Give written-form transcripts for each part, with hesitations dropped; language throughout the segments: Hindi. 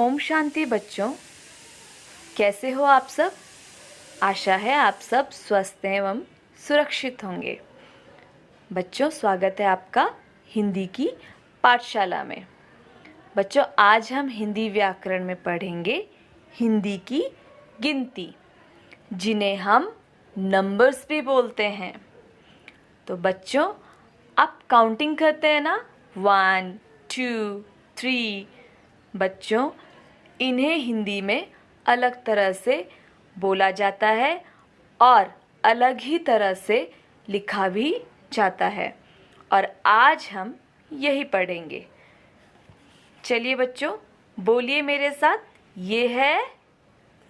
ओम शांति बच्चों, कैसे हो आप सब। आशा है आप सब स्वस्थ एवं सुरक्षित होंगे। बच्चों, स्वागत है आपका हिंदी की पाठशाला में। बच्चों, आज हम हिंदी व्याकरण में पढ़ेंगे हिंदी की गिनती, जिन्हें हम नंबर्स भी बोलते हैं। तो बच्चों, आप काउंटिंग करते हैं ना, 1 2 3। बच्चों, इन्हें हिंदी में अलग तरह से बोला जाता है और अलग ही तरह से लिखा भी जाता है, और आज हम यही पढ़ेंगे। चलिए बच्चों, बोलिए मेरे साथ। ये है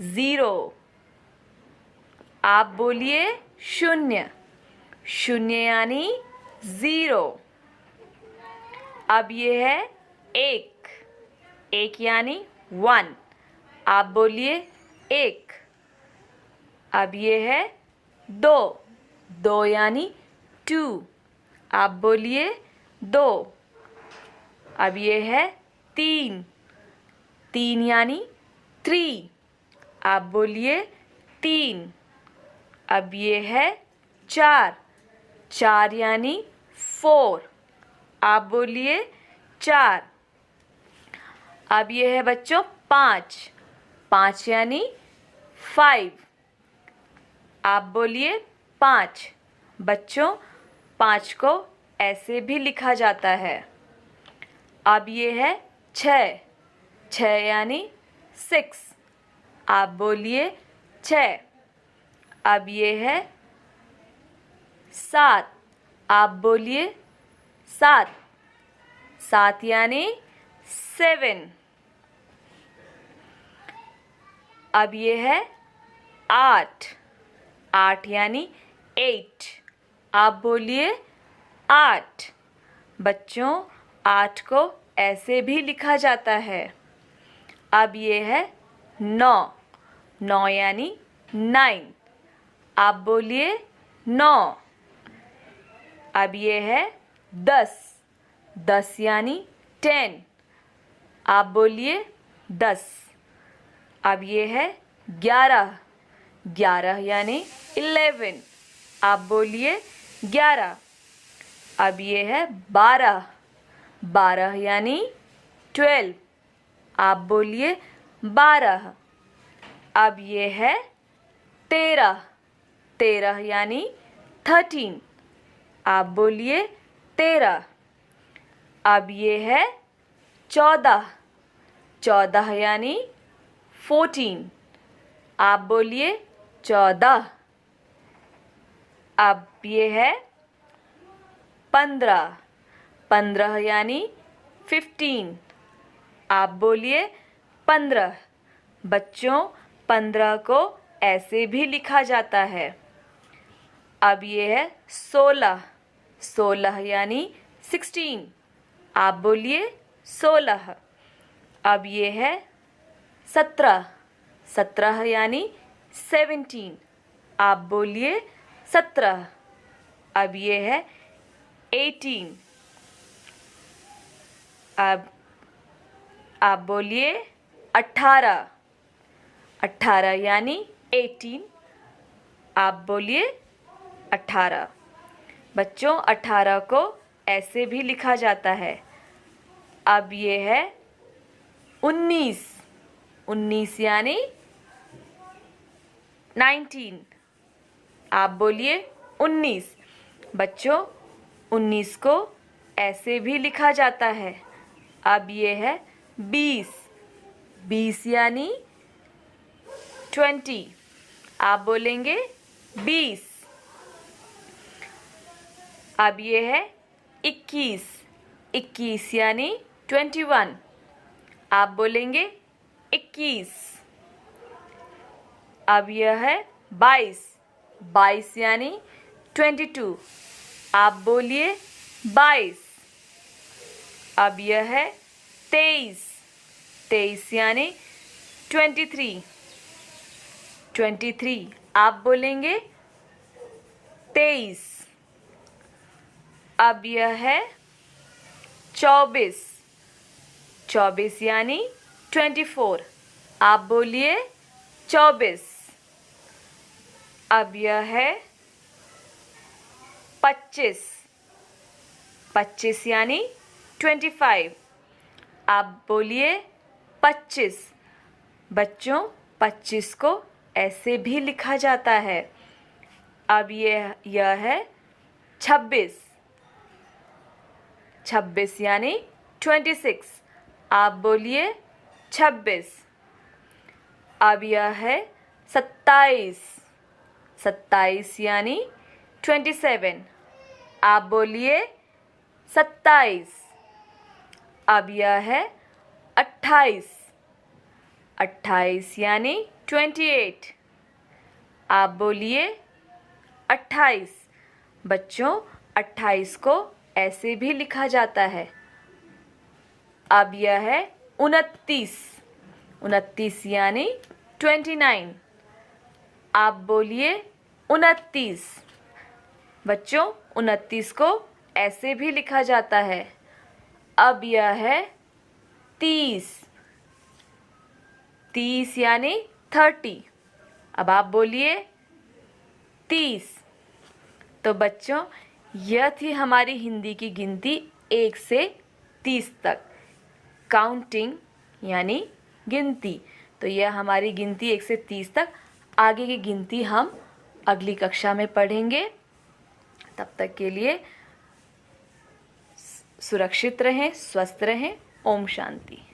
0। आप बोलिए 0। 0 यानी 0। अब ये है 1। 1 यानी 1। आप बोलिए 1। अब ये है 2। 2 यानी 2। आप बोलिए 2। अब ये है 3। 3 यानी 3। आप बोलिए 3। अब ये है 4। 4 यानी 4। आप बोलिए 4। अब ये है बच्चों 5। 5 यानी 5। आप बोलिए 5। बच्चों, 5 को ऐसे भी लिखा जाता है। अब ये है 6। 6 यानी 6। आप बोलिए 6। अब ये है 7। आप बोलिए 7। 7 यानी 7। अब ये है 8। 8 यानी 8। आप बोलिए 8। बच्चों, 8 को ऐसे भी लिखा जाता है। अब ये है 9। 9 यानी 9। आप बोलिए 9। अब ये है 10। 10 यानी 10। आप बोलिए 10। अब ये है 11। 11 यानी 11। आप बोलिए 11। अब ये है 12। 12 यानी 12। आप बोलिए 12। अब ये है 13। 13 यानी 13। आप बोलिए 13। अब ये है 14। 14 यानी 14। आप बोलिए 14। अब ये है 15। 15 यानी 15। आप बोलिए 15। बच्चों, 15 को ऐसे भी लिखा जाता है। अब ये है 16। 16 यानी 16। आप बोलिए 16। अब ये है 17। 17 यानी 17। आप बोलिए 17। अब ये है 18। अब आप बोलिए 18। 18 यानी 18। आप बोलिए 18। बच्चों, 18 को ऐसे भी लिखा जाता है। अब ये है 19। 19 यानी 19। आप बोलिए 19। बच्चों, 19 को ऐसे भी लिखा जाता है। अब ये है 20। 20 यानी 20। आप बोलेंगे 20। अब ये है 21। 21 यानी 21। आप बोलेंगे 21। अब यह है 22। 22 यानी 22। आप बोलिए 22। अब यह है 23। 23 यानी 23। 23। आप बोलेंगे 23। अब यह है 24। 24 यानी 24। आप बोलिए 24। अब यह है 25। 25 यानी 25। आप बोलिए 25। बच्चों 25 को ऐसे भी लिखा जाता है। अब यह है 26। 26 यानी 26। आप बोलिए 26। अब यह है 27। 27 यानी 27। आप बोलिए 27। अब यह है 28। 28 यानी 28। आप बोलिए 28। बच्चों 28 को ऐसे भी लिखा जाता है। अब यह है 29। 29 यानी 29। आप बोलिए 29। बच्चों 29 को ऐसे भी लिखा जाता है। अब यह है 30। 30 यानी 30। अब आप बोलिए 30। तो बच्चों यह थी हमारी हिंदी की गिनती 1 से 30 तक। काउंटिंग यानी गिनती। तो यह हमारी गिनती 1 से 30 तक। आगे की गिनती हम अगली कक्षा में पढ़ेंगे। तब तक के लिए सुरक्षित रहें, स्वस्थ रहें। ओम शांति।